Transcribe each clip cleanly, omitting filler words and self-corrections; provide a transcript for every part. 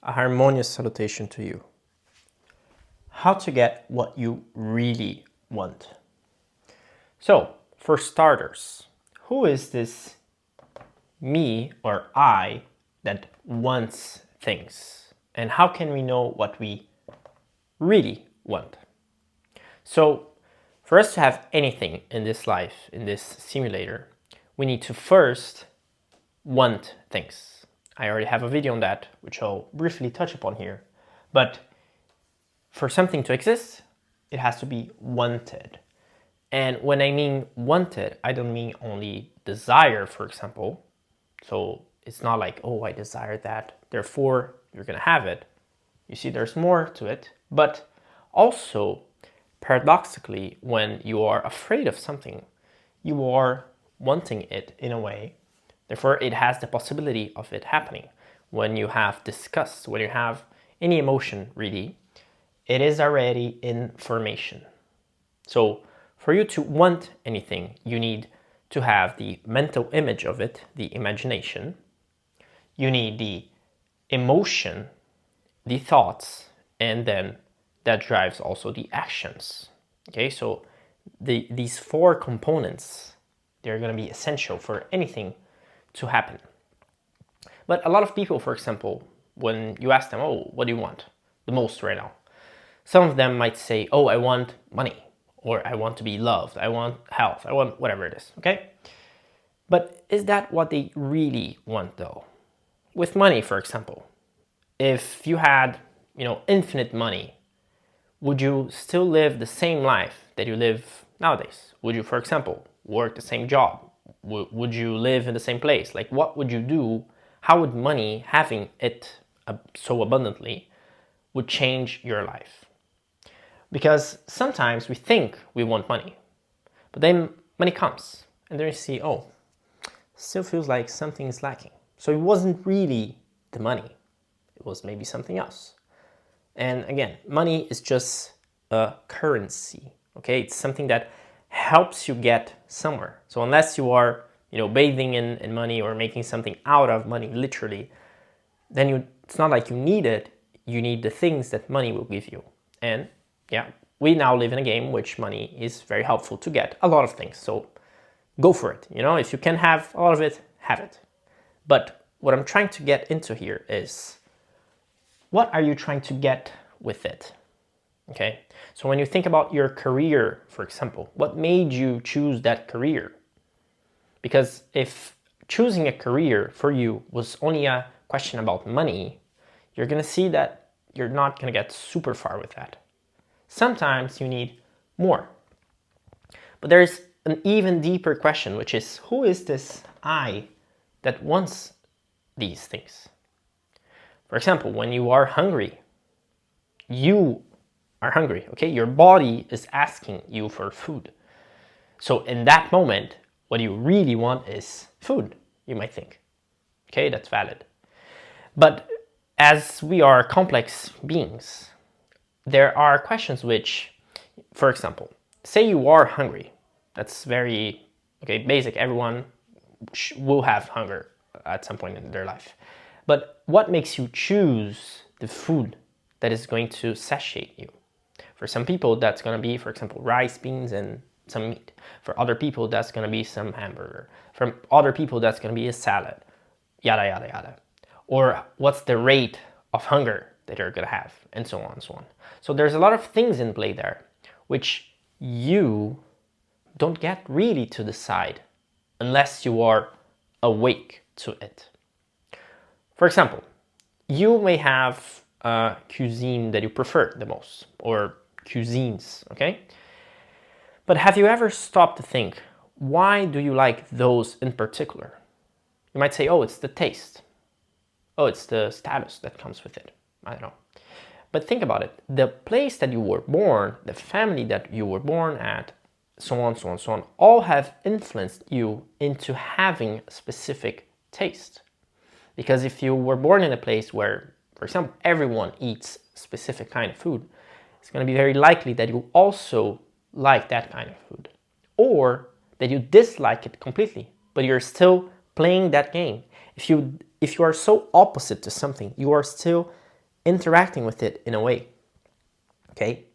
A harmonious salutation to you. How to get what you really want. So, for starters, who is this me or I that wants things? And how can we know what we really want? So, for us to have anything in this life, in this simulator, we need to first want things. I already have a video on that, which I'll briefly touch upon here. But for something to exist, it has to be wanted. And when I mean wanted, I don't mean only desire, for example. So it's not like, oh, I desire that, therefore you're gonna have it. You see, there's more to it. But also, paradoxically, when you are afraid of something, you are wanting it in a way. Therefore, it has the possibility of it happening. When you have disgust, when you have any emotion, really, it is already in formation. So for you to want anything, you need to have the mental image of it, the imagination. You need the emotion, the thoughts, and then that drives also the actions. Okay, so these four components, they're going to be essential for anything to happen. But a lot of people, for example, when you ask them, oh, what do you want the most right now? Some of them might say, oh, I want money, or I want to be loved, I want health, I want whatever it is, okay? But is that what they really want though? With money, for example, if you had, infinite money, would you still live the same life that you live nowadays? Would you, for example, work the same job? Would you live in the same place? Like, what would you do? How would money, having it so abundantly, would change your life? Because sometimes we think we want money, but then money comes, and then you see, oh, still feels like something is lacking. So it wasn't really the money, it was maybe something else. And again, money is just a currency, okay? It's something that helps you get somewhere. So unless you are, bathing in money or making something out of money, literally, then it's not like you need it. You need the things that money will give you. And yeah, we now live in a game which money is very helpful to get a lot of things. So go for it. If you can have a lot of it, have it. But what I'm trying to get into here is, what are you trying to get with it? Okay, so when you think about your career, for example, what made you choose that career? Because if choosing a career for you was only a question about money, you're gonna see that you're not gonna get super far with that. Sometimes you need more. But there's an even deeper question, which is, who is this I that wants these things? For example, when you are hungry, you are hungry, okay? Your body is asking you for food. So in that moment, what you really want is food, you might think. Okay, that's valid. But as we are complex beings, there are questions which, for example, say you are hungry. That's very, basic. Everyone will have hunger at some point in their life. But what makes you choose the food that is going to satiate you? For some people, that's going to be, for example, rice, beans, and some meat. For other people, that's going to be some hamburger. For other people, that's going to be a salad, yada, yada, yada. Or what's the rate of hunger that you're going to have, and so on and so on. So there's a lot of things in play there, which you don't get really to decide unless you are awake to it. For example, you may have a cuisine that you prefer the most, or cuisines, okay? But have you ever stopped to think, why do you like those in particular? You might say, oh, it's the taste. Oh, it's the status that comes with it. I don't know. But think about it. The place that you were born, the family that you were born at, so on, so on, so on, all have influenced you into having a specific taste. Because if you were born in a place where, for example, everyone eats specific kind of food, it's going to be very likely that you also like that kind of food. Or that you dislike it completely, but you're still playing that game. If you are so opposite to something, you are still interacting with it in a way. Okay?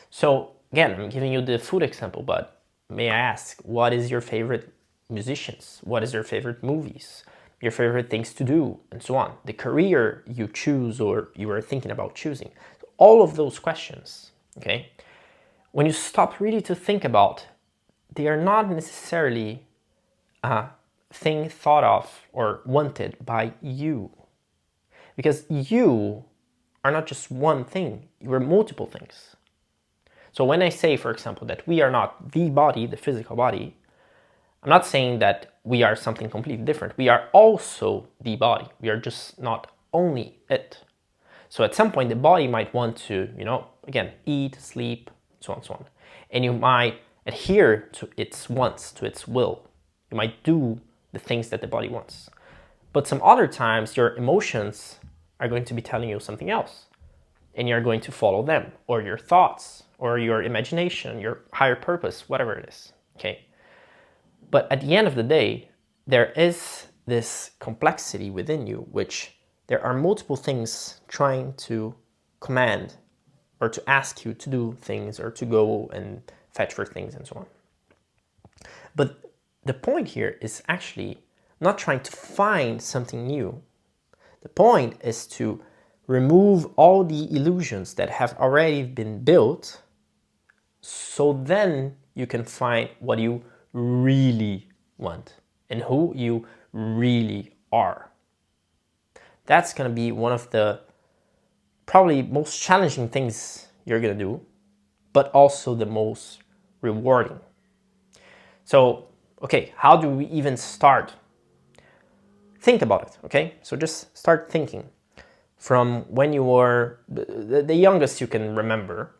So again, I'm giving you the food example, but may I ask, what is your favorite musicians? What is your favorite movies? Your favorite things to do, and so on. The career you choose or you are thinking about choosing. All of those questions, okay? When you stop really to think about, they are not necessarily a thing thought of or wanted by you. Because you are not just one thing, you are multiple things. So when I say, for example, that we are not the body, the physical body, I'm not saying that we are something completely different. We are also the body. We are just not only it. So at some point, the body might want to, again, eat, sleep, so on and so on. And you might adhere to its wants, to its will. You might do the things that the body wants. But some other times, your emotions are going to be telling you something else. And you're going to follow them, or your thoughts, or your imagination, your higher purpose, whatever it is, okay? But at the end of the day, there is this complexity within you, which there are multiple things trying to command or to ask you to do things or to go and fetch for things and so on. But the point here is actually not trying to find something new. The point is to remove all the illusions that have already been built, so then you can find what you really want and who you really are. That's going to be one of the probably most challenging things you're going to do, but also the most rewarding. So, okay, how do we even start? Think about it, okay? So just start thinking from when you were the youngest you can remember,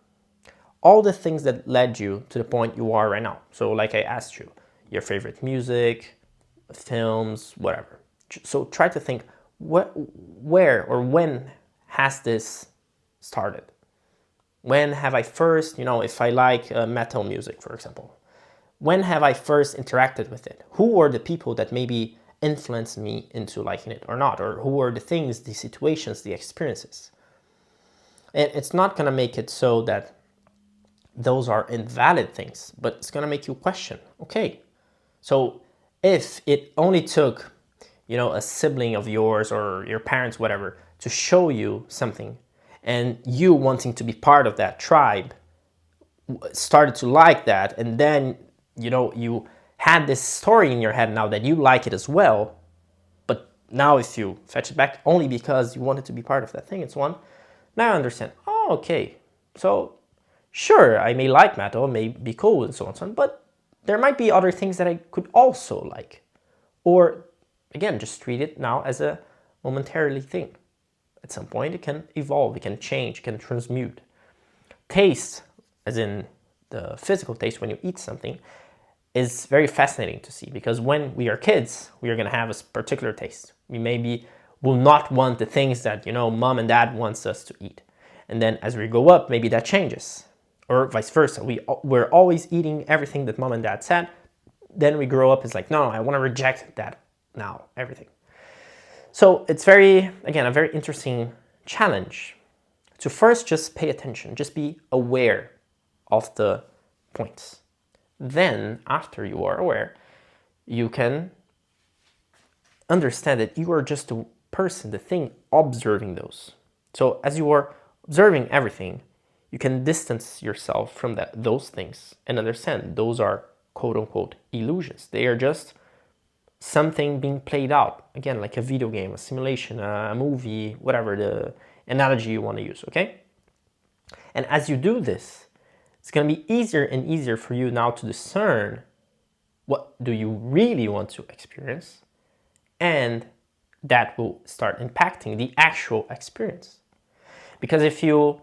all the things that led you to the point you are right now. So like I asked you, your favorite music, films, whatever. So try to think, where or when has this started? When have I first, if I like metal music, for example, when have I first interacted with it? Who were the people that maybe influenced me into liking it or not? Or who were the things, the situations, the experiences? And it's not going to make it so that those are invalid things, but it's going to make you question, okay, so if it only took, a sibling of yours or your parents, whatever, to show you something, and you wanting to be part of that tribe started to like that, and then, you had this story in your head now that you like it as well, but now if you fetch it back only because you wanted to be part of that thing and so on, now I understand, oh, okay, so sure, I may like metal, may be cool and so on and so on, but there might be other things that I could also like. Or, again, just treat it now as a momentarily thing. At some point, it can evolve, it can change, it can transmute. Taste, as in the physical taste when you eat something, is very fascinating to see, because when we are kids, we are going to have a particular taste. We maybe will not want the things that, mom and dad wants us to eat. And then as we grow up, maybe that changes. Or vice versa. We're always eating everything that mom and dad said. Then we grow up, it's like, no, I want to reject that now, everything. So it's a very interesting challenge to first just pay attention, just be aware of the points. Then, after you are aware, you can understand that you are just a person, the thing observing those. So as you are observing everything, you can distance yourself from those things and understand those are quote-unquote illusions. They are just something being played out. Again, like a video game, a simulation, a movie, whatever the analogy you want to use, okay? And as you do this, it's going to be easier and easier for you now to discern what do you really want to experience, and that will start impacting the actual experience. Because if you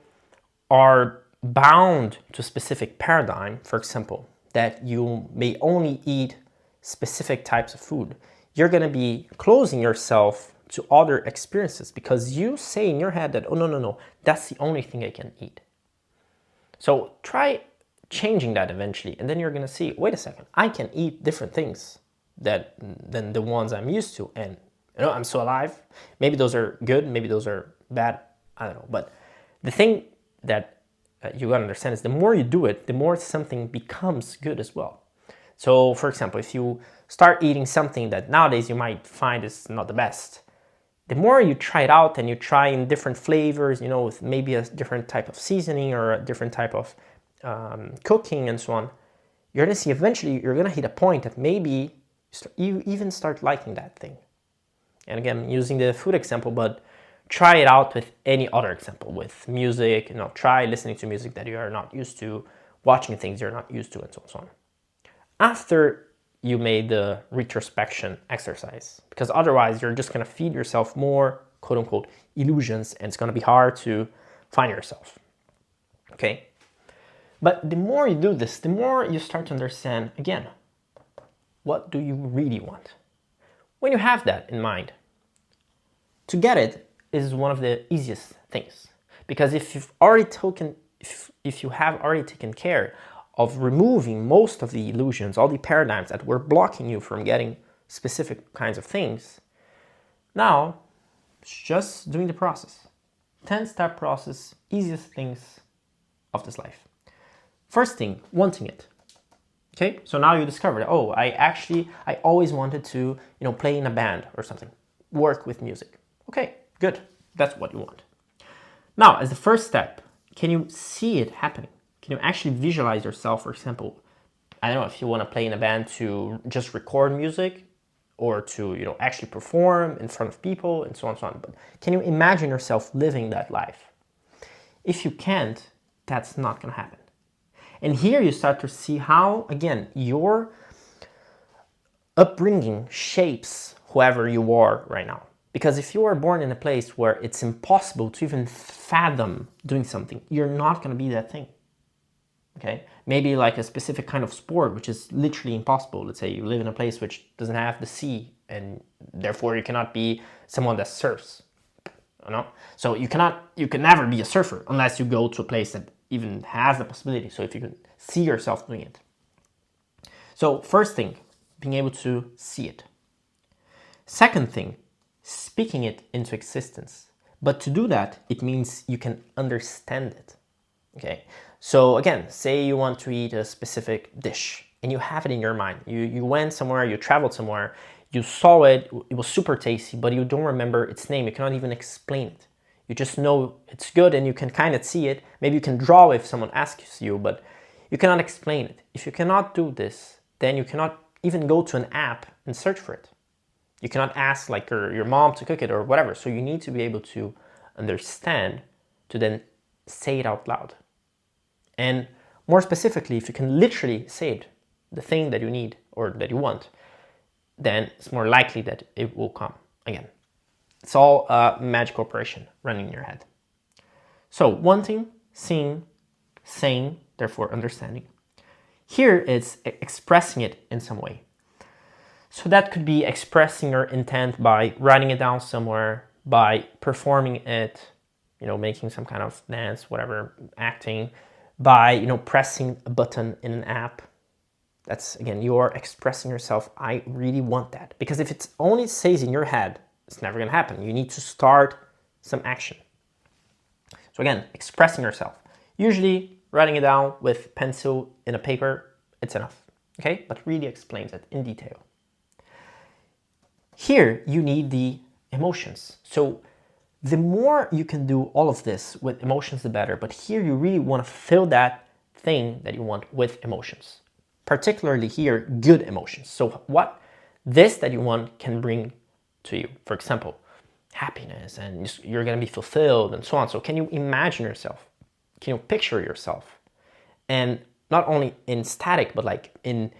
are bound to a specific paradigm, for example, that you may only eat specific types of food, you're going to be closing yourself to other experiences because you say in your head that, oh, no, that's the only thing I can eat. So try changing that eventually, and then you're going to see, wait a second, I can eat different things than the ones I'm used to, and I'm still alive. Maybe those are good, maybe those are bad, I don't know. But the thing that you gotta understand is the more you do it, the more something becomes good as well. So for example, if you start eating something that nowadays you might find is not the best, the more you try it out and you try in different flavors, with maybe a different type of seasoning or a different type of cooking and so on, you're gonna see eventually you're gonna hit a point that maybe you even start liking that thing. And again, using the food example, but try it out with any other example, with music, try listening to music that you are not used to, watching things you're not used to, and so on and so on. After you made the retrospection exercise, because otherwise you're just gonna feed yourself more, quote unquote, illusions, and it's gonna be hard to find yourself, okay? But the more you do this, the more you start to understand, again, what do you really want? When you have that in mind, to get it is one of the easiest things. Because if you have already taken care of removing most of the illusions, all the paradigms that were blocking you from getting specific kinds of things, now it's just doing the process. 10-step process, easiest things of this life. First thing, wanting it. Okay, so now you discovered, I always wanted to, play in a band or something, work with music. Okay, good. That's what you want. Now, as the first step, can you see it happening? Can you actually visualize yourself, for example, I don't know if you want to play in a band to just record music or to, actually perform in front of people and so on and so on. But can you imagine yourself living that life? If you can't, that's not going to happen. And here you start to see how, again, your upbringing shapes whoever you are right now. Because if you are born in a place where it's impossible to even fathom doing something, you're not going to be that thing. Okay? Maybe like a specific kind of sport, which is literally impossible. Let's say you live in a place which doesn't have the sea, and therefore you cannot be someone that surfs. So you can never be a surfer unless you go to a place that even has the possibility. So if you can see yourself doing it. So first thing, being able to see it. Second thing, speaking it into existence. But to do that, it means you can understand it. Okay. So again, say you want to eat a specific dish and you have it in your mind. You went somewhere, you traveled somewhere, you saw it, it was super tasty, but you don't remember its name. You cannot even explain it. You just know it's good and you can kind of see it. Maybe you can draw if someone asks you, but you cannot explain it. If you cannot do this, then you cannot even go to an app and search for it. You cannot ask like your mom to cook it or whatever. So you need to be able to understand to then say it out loud. And more specifically, if you can literally say it, the thing that you need or that you want, then it's more likely that it will come again. It's all a magic operation running in your head. So wanting, seeing, saying, therefore understanding. Here it's expressing it in some way. So that could be expressing your intent by writing it down somewhere, by performing it, making some kind of dance, whatever, acting, by, pressing a button in an app. That's, again, you're expressing yourself. I really want that. Because if it only stays in your head, it's never going to happen. You need to start some action. So again, expressing yourself. Usually writing it down with pencil in a paper, it's enough. Okay? But really explains it in detail. Here, you need the emotions. So the more you can do all of this with emotions, the better. But here you really want to fill that thing that you want with emotions. Particularly here, good emotions. So what this that you want can bring to you. For example, happiness, and you're going to be fulfilled and so on. So can you imagine yourself? Can you picture yourself? And not only in static, but like in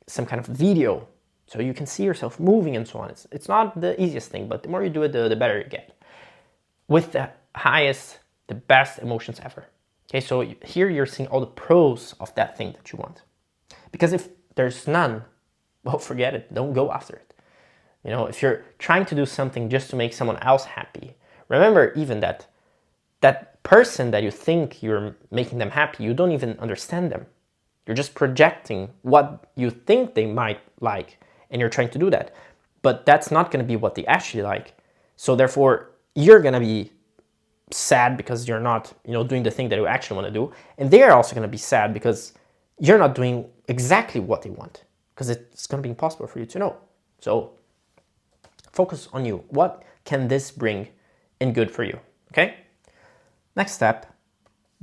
some kind of video. So you can see yourself moving and so on. It's not the easiest thing, but the more you do it, the better you get. With the highest, the best emotions ever. Okay, so here you're seeing all the pros of that thing that you want. Because if there's none, well, forget it. Don't go after it. If you're trying to do something just to make someone else happy, remember even that person that you think you're making them happy, you don't even understand them. You're just projecting what you think they might like, and you're trying to do that. But that's not going to be what they actually like. So therefore, you're going to be sad because you're not, doing the thing that you actually want to do. And they're also going to be sad because you're not doing exactly what they want, because it's going to be impossible for you to know. So focus on you. What can this bring in good for you? Okay. Next step,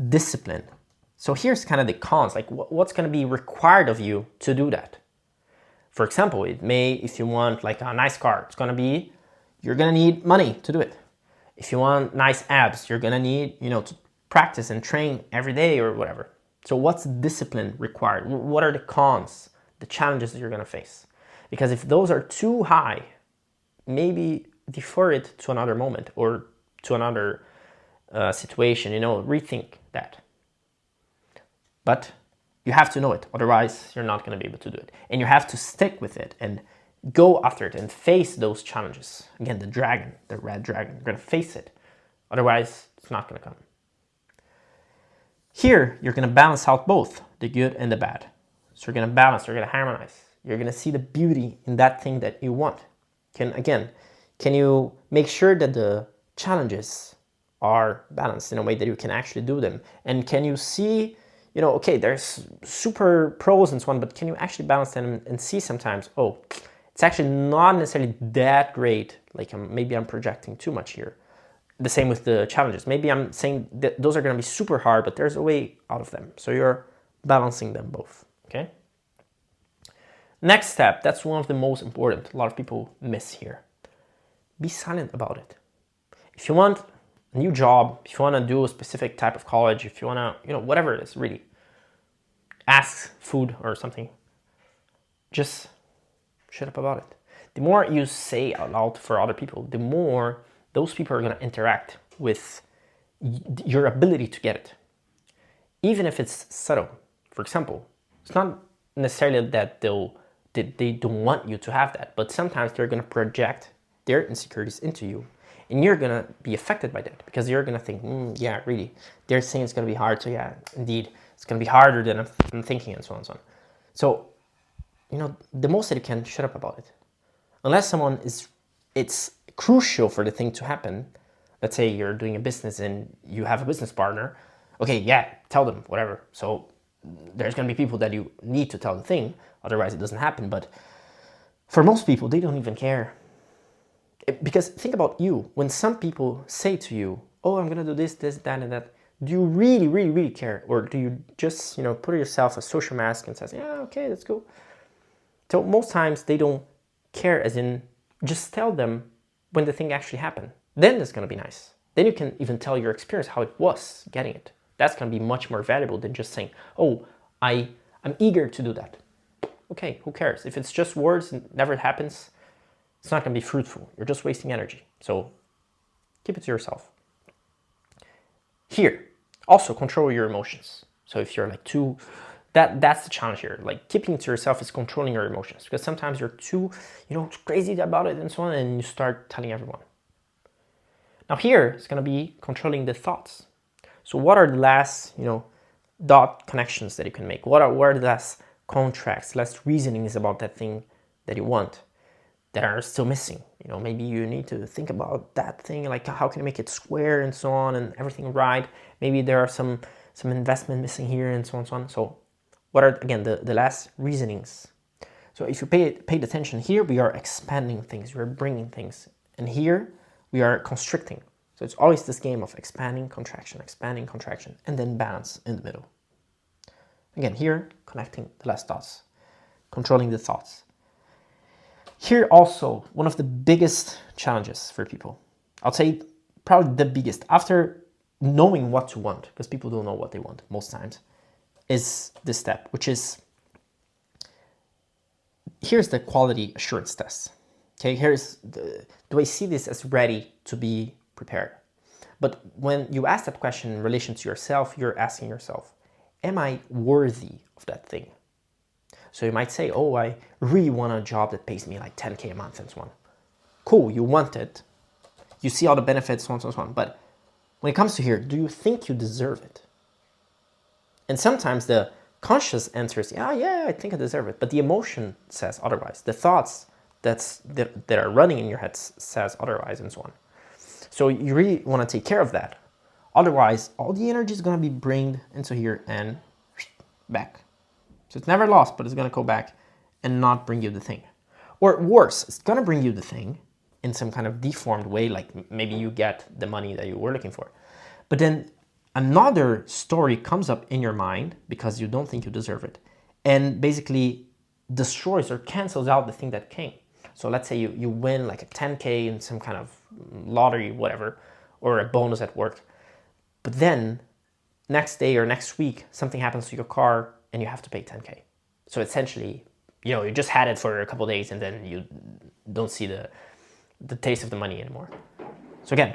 discipline. So here's kind of the cons, like what's going to be required of you to do that. For example, if you want like a nice car, you're going to need money to do it. If you want nice abs, you're going to need, to practice and train every day or whatever. So what's discipline required? What are the cons, the challenges that you're going to face? Because if those are too high, maybe defer it to another moment or to another situation, rethink that. But you have to know it, otherwise you're not going to be able to do it. And you have to stick with it and go after it and face those challenges. Again, the red dragon, you're going to face it. Otherwise, it's not going to come. Here, you're going to balance out both the good and the bad. So you're going to balance, you're going to harmonize. You're going to see the beauty in that thing that you want. Can you make sure that the challenges are balanced in a way that you can actually do them? And can you see, okay, there's super pros and so on, but can you actually balance them and see sometimes, oh, it's actually not necessarily that great. Like maybe I'm projecting too much here. The same with the challenges. Maybe I'm saying that those are going to be super hard, but there's a way out of them. So you're balancing them both, okay? Next step, that's one of the most important. A lot of people miss here. Be silent about it. If you want a new job, if you want to do a specific type of college, if you want to, whatever it is, really, ask food or something, just shut up about it. The more you say out loud for other people, the more those people are going to interact with your ability to get it. Even if it's subtle. For example, it's not necessarily that they don't want you to have that, but sometimes they're going to project their insecurities into you, and you're going to be affected by that because you're going to think, yeah, really, they're saying it's going to be hard, so yeah, indeed, it's going to be harder than I'm thinking, and so on and so on. So, the most that you can, shut up about it. Unless it's crucial for the thing to happen. Let's say you're doing a business and you have a business partner. Okay, yeah, tell them, whatever. So there's going to be people that you need to tell the thing, otherwise it doesn't happen. But for most people, they don't even care. Because think about you. When some people say to you, oh, I'm going to do this, that, and that, do you really, really, really care? Or do you just, put yourself a social mask and say, yeah, okay, let's go. So most times they don't care, as in just tell them when the thing actually happened. Then it's going to be nice. Then you can even tell your experience, how it was getting it. That's going to be much more valuable than just saying, oh, I'm eager to do that. Okay, who cares? If it's just words and never happens, it's not going to be fruitful. You're just wasting energy. So keep it to yourself. Here, also control your emotions. So if you're like that's the challenge here. Like keeping it to yourself is controlling your emotions, because sometimes you're too, crazy about it and so on, and you start telling everyone. Now here, it's going to be controlling the thoughts. So what are the last, dot connections that you can make? What are the last contracts, last reasonings about that thing that you want that are still missing? Maybe you need to think about that thing, like how can you make it square and so on and everything right. Maybe there are some investment missing here and so on and so on. So what are, again, the last reasonings? So if you paid attention here, we are expanding things, we're bringing things. And here, we are constricting. So it's always this game of expanding, contraction, and then balance in the middle. Again, here, connecting the last dots, controlling the thoughts. Here also, one of the biggest challenges for people, I'll say probably the biggest, after knowing what to want, because people don't know what they want most times, is this step, which is, here's the quality assurance test. Okay, do I see this as ready to be prepared? But when you ask that question in relation to yourself, you're asking yourself, am I worthy of that thing? So you might say, oh, I really want a job that pays me like 10K a month and so on. Cool, you want it. You see all the benefits, so on, so on. But when it comes to here, do you think you deserve it? And sometimes the conscious answer is, yeah, I think I deserve it. But the emotion says otherwise. The thoughts that are running in your head says otherwise and so on. So you really want to take care of that. Otherwise, all the energy is going to be bringed into here and back. So it's never lost, but it's going to go back and not bring you the thing. Or worse, it's going to bring you the thing in some kind of deformed way, like maybe you get the money that you were looking for. But then another story comes up in your mind because you don't think you deserve it and basically destroys or cancels out the thing that came. So let's say you win like a 10K in some kind of lottery, whatever, or a bonus at work. But then next day or next week, something happens to your car and you have to pay 10K. So essentially, you just had it for a couple of days and then you don't see the taste of the money anymore. So again,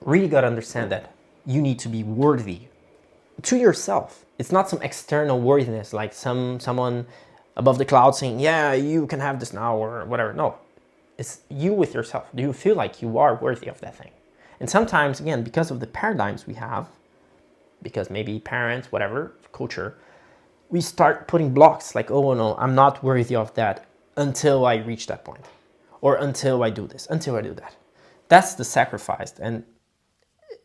really got to understand that you need to be worthy to yourself. It's not some external worthiness like someone above the cloud saying, yeah, you can have this now or whatever. No, it's you with yourself. Do you feel like you are worthy of that thing? And sometimes, again, because of the paradigms we have, because maybe parents, whatever, culture, we start putting blocks like, oh no, I'm not worthy of that until I reach that point, or until I do this, until I do that. That's the sacrifice. And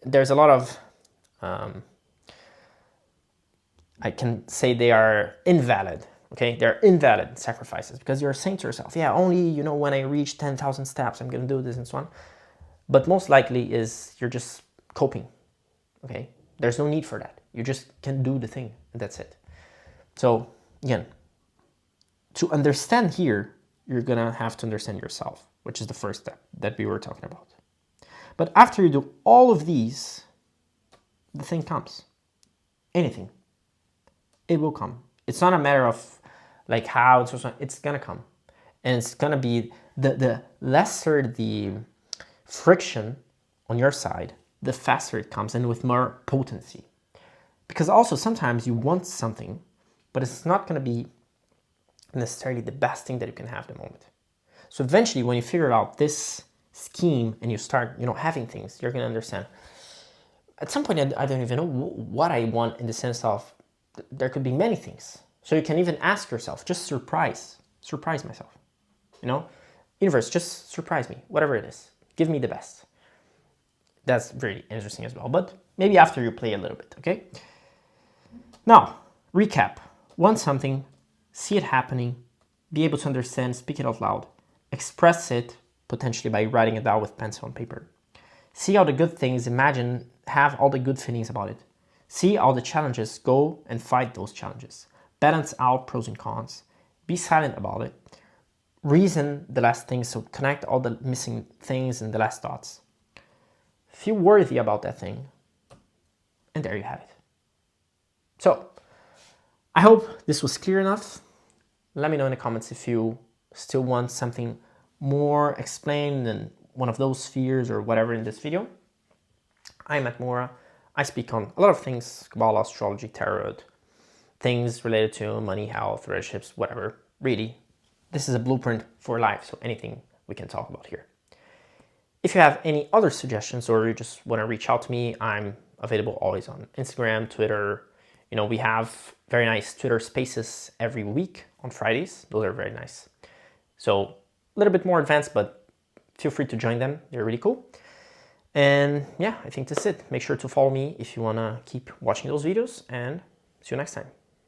there's a lot of, I can say they are invalid. Okay, they're invalid sacrifices because you're saying to yourself, yeah, only, when I reach 10,000 steps, I'm going to do this and so on. But most likely is you're just coping. Okay, there's no need for that. You just can do the thing and that's it. So again, to understand here, you're going to have to understand yourself, which is the first step that we were talking about. But after you do all of these, the thing comes. Anything. It will come. It's not a matter of like how it's so it's gonna come, and it's gonna be the lesser the friction on your side, the faster it comes and with more potency. Because also sometimes you want something, but it's not gonna be necessarily the best thing that you can have at the moment. So eventually, when you figure out this scheme and you start, having things, you're gonna understand. At some point, I don't even know what I want in the sense of there could be many things. So you can even ask yourself, just surprise myself, universe, just surprise me, whatever it is, give me the best. That's very interesting as well, but maybe after you play a little bit, okay? Now, recap, want something, see it happening, be able to understand, speak it out loud, express it, potentially by writing it down with pencil and paper. See all the good things, imagine, have all the good feelings about it. See all the challenges, go and fight those challenges. Balance out pros and cons. Be silent about it. Reason the last things, so connect all the missing things and the last thoughts. Feel worthy about that thing. And there you have it. So, I hope this was clear enough. Let me know in the comments if you still want something more explained than one of those spheres or whatever in this video. I'm Matt Mora. I speak on a lot of things, Kabbalah, astrology, tarot, things related to money, health, relationships, whatever. Really, this is a blueprint for life, so anything we can talk about here. If you have any other suggestions or you just want to reach out to me, I'm available always on Instagram, Twitter. We have very nice Twitter spaces every week on Fridays. Those are very nice. So a little bit more advanced, but feel free to join them. They're really cool. And yeah, I think that's it. Make sure to follow me if you want to keep watching those videos, and see you next time.